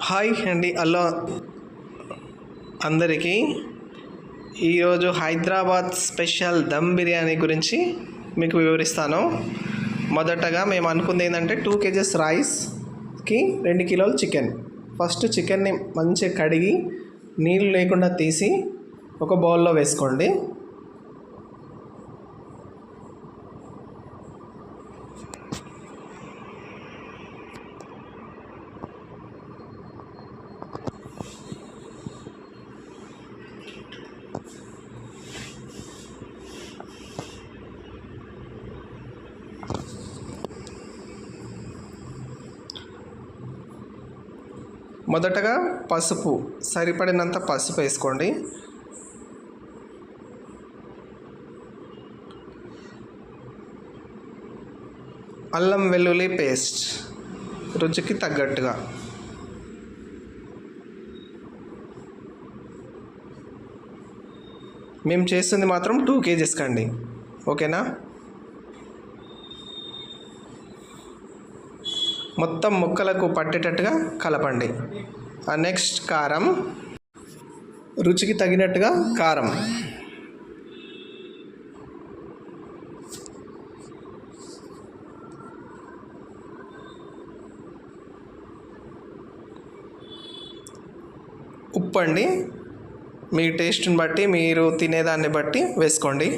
Hi అండి hello అందరికీ. ఈరోజు హైదరాబాద్ స్పెషల్ దమ్ బిర్యానీ గురించి మీకు వివరిస్తాను. మొదటగా మేము అనుకుంది ఏంటంటే 2 kgs రైస్కి 2 కిలోలు చికెన్. ఫస్ట్ చికెన్ని మంచిగా కడిగి నీళ్ళు లేకుండా తీసి ఒక బౌల్లో వేసుకోండి. మొదటగా పసుపు, సరిపడినంత పసుపు వేసుకోండి. అల్లం వెల్లుల్లి పేస్ట్ రుచికి తగ్గట్టుగా. మేము చేస్తుంది మాత్రం 2 kgs కండి, ఓకేనా? మొత్తం ముక్కలకు పట్టేటట్టుగా కలపండి. నెక్స్ట్ కారం, రుచికి తగినట్టుగా కారం. ఉప్పు అండి, మీ టేస్ట్ని బట్టి మీరు తినేదాన్ని బట్టి వేసుకోండి.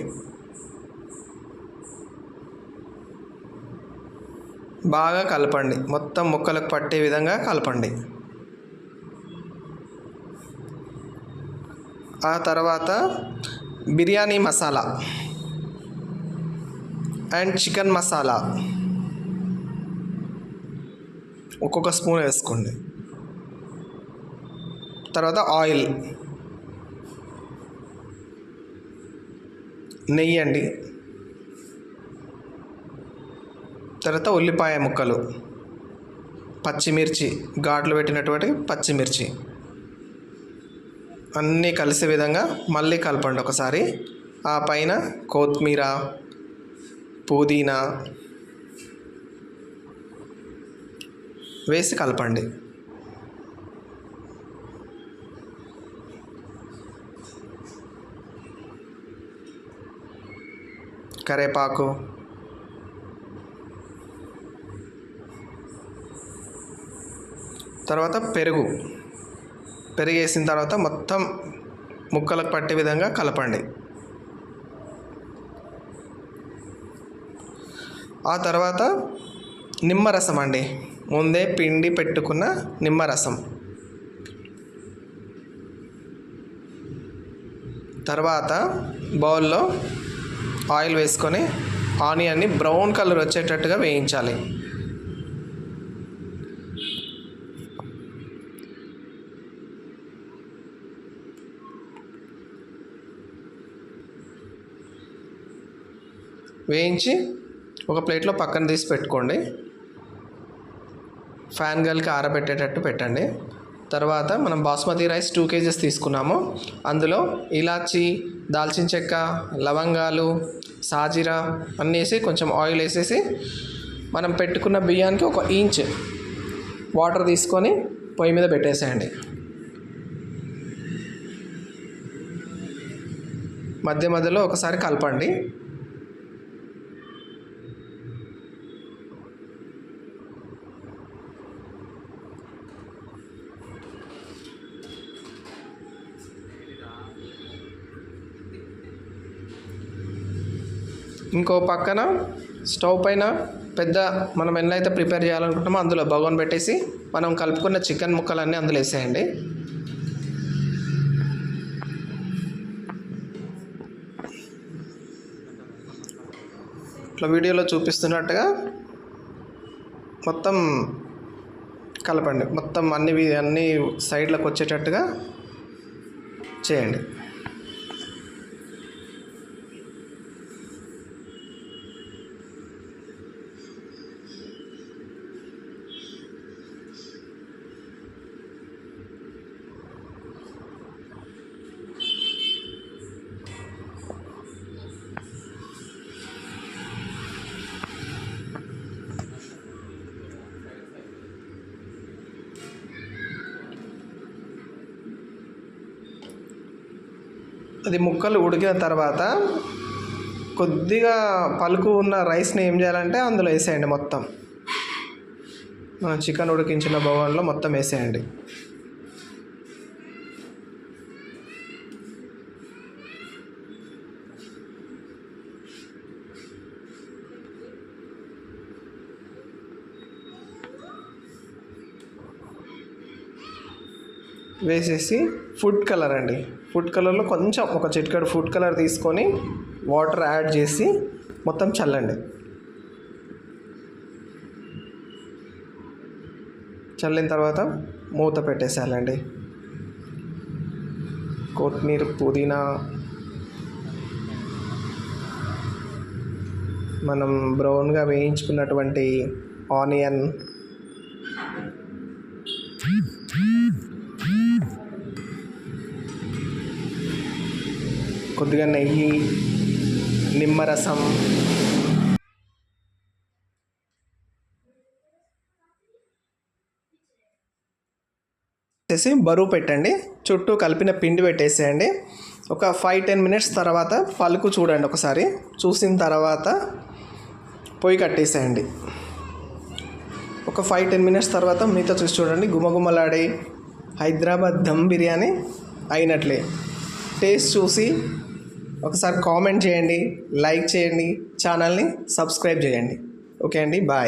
బాగా కలపండి, మొత్తం ముక్కలకు పట్టే విధంగా కలపండి. ఆ తర్వాత బిర్యానీ మసాలా అండ్ చికెన్ మసాలా ఒక్కొక్క స్పూన్ వేసుకోండి. తర్వాత ఆయిల్, నెయ్యి అండి. తర్వాత ఉల్లిపాయ ముక్కలు, పచ్చిమిర్చి, ఘాట్లు పెట్టినటువంటి పచ్చిమిర్చి అన్నీ కలిసే విధంగా మళ్ళీ కలపండి ఒకసారి. ఆ పైన కొత్తిమీర, పుదీనా వేసి కలపండి. కరివేపాకు, తర్వాత పెరుగు వేసిన తర్వాత మొత్తం ముక్కలకు పట్టే విధంగా కలపండి. ఆ తర్వాత నిమ్మరసం అండి, ముందే పిండి పెట్టుకున్న నిమ్మరసం. తర్వాత బౌల్లో ఆయిల్ వేసుకొని ఆనియన్ని బ్రౌన్ కలర్ వచ్చేటట్టుగా వేయించాలి. వేయించి ఒక ప్లేట్లో పక్కన తీసి పెట్టుకోండి. ఫ్యాన్ గాలికి ఆరబెట్టేటట్టు పెట్టండి. తర్వాత మనం బాస్మతి రైస్ 2 kgs తీసుకున్నాము. అందులో ఇలాచి, దాల్చిన చెక్క, లవంగాలు, సాజీరా అన్నీ వేసి కొంచెం ఆయిల్ వేసేసి మనం పెట్టుకున్న బియ్యానికి 1 ఇంచ్ వాటర్ తీసుకొని పొయ్యి మీద పెట్టేసేయండి. మధ్య మధ్యలో ఒకసారి కలపండి. ఇంకో పక్కన స్టవ్ పైన పెద్ద మనం ఎన్నైతే ప్రిపేర్ చేయాలనుకుంటామో అందులో బగోన్ పెట్టేసి మనం కలుపుకున్న చికెన్ ముక్కలన్నీ అందులో వేసేయండి. ఇట్లా వీడియోలో చూపిస్తున్నట్టుగా మొత్తం కలపండి. మొత్తం అన్ని సైడ్లకు వచ్చేటట్టుగా చేయండి. అది ముక్కలు ఉడికిన తర్వాత కొద్దిగా పలుకు ఉన్న రైస్ని ఏం చేయాలంటే అందులో వేసేయండి. మొత్తం మనం చికెన్ ఉడికించిన బౌల్లో మొత్తం వేసేయండి. వేసేసి ఫుడ్ కలర్ అండి, ఫుడ్ కలర్లో కొంచెం ఒక చిటికెడు ఫుడ్ కలర్ తీసుకొని వాటర్ యాడ్ చేసి మొత్తం చల్లండి. చల్లిన తర్వాత మూత పెట్టేసేయాలండి. కొత్తిమీర, పుదీనా, మనం బ్రౌన్గా వేయించుకున్నటువంటి ఆనియన్, కొద్దిగా నెయ్యి, నిమ్మరసం, వేసి బరువు పెట్టండి. చుట్టూ కలిపిన పిండి పెట్టేసేయండి. ఒక 5-10 మినిట్స్ తర్వాత పలుకు చూడండి. ఒకసారి చూసిన తర్వాత పొయ్యి కట్టేసేయండి. ఒక 5-10 మినిట్స్ తర్వాత మీతో చూసి చూడండి, గుమగుమలాడే హైదరాబాద్ దమ్ బిర్యానీ అయినట్లే. టేస్ట్ చూసి ఒకసారి కామెంట్ చేయండి, లైక్ చేయండి, ఛానల్ని సబ్స్క్రైబ్ చేయండి. ఓకే అండి, బాయ్.